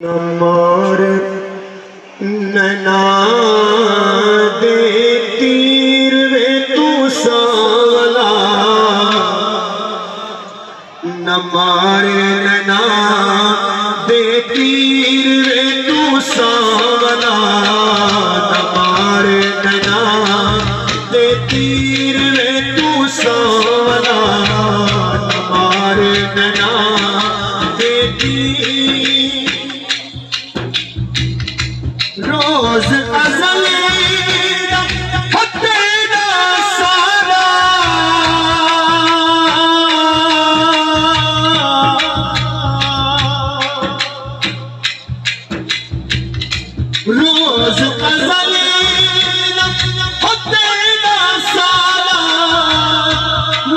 नमार नैना दे तीर वे तू सावला, नमार नैना दे तीर वे तू सावला, नमार नैना दे तीर वे तू सावला, नमार नैना दे तीर रोज अज़ल तेरा सारा, रोज अज़ल तेरा सारा,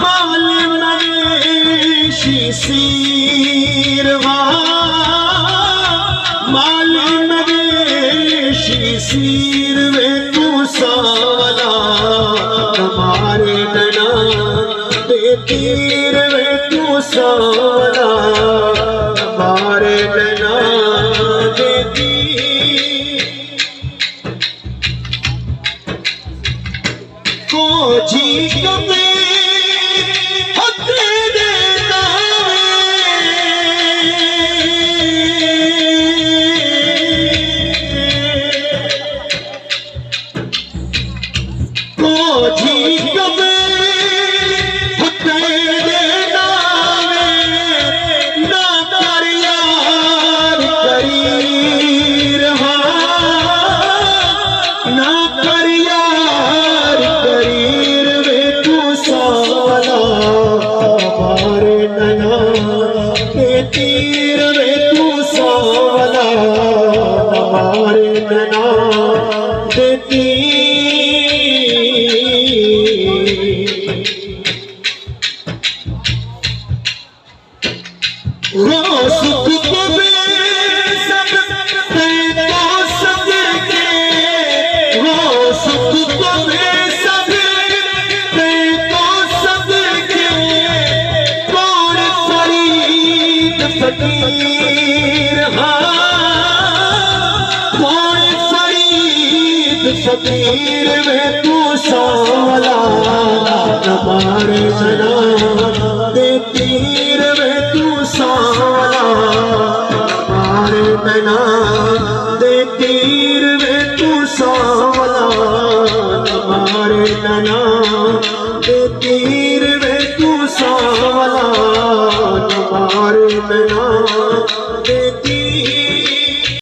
माल मवेशी सीरवा, माल सीर में तू सावला, हमारे नैना दे तीर में तू सावला, हमारे नैना दे तीर को जी कमे तीर में तू सावला, हमारे नैना दे तीर वो सुख को बेसब तेरा सजर के, वो सुख को बेसब तेरा सजर के, कौन फरीद फकीर, कौन फरीद फकीर में तू सावला, हमारे नैना दे तीर में तू सावला, हमारे नैना दे तीर में तू सावला, हमारे नैना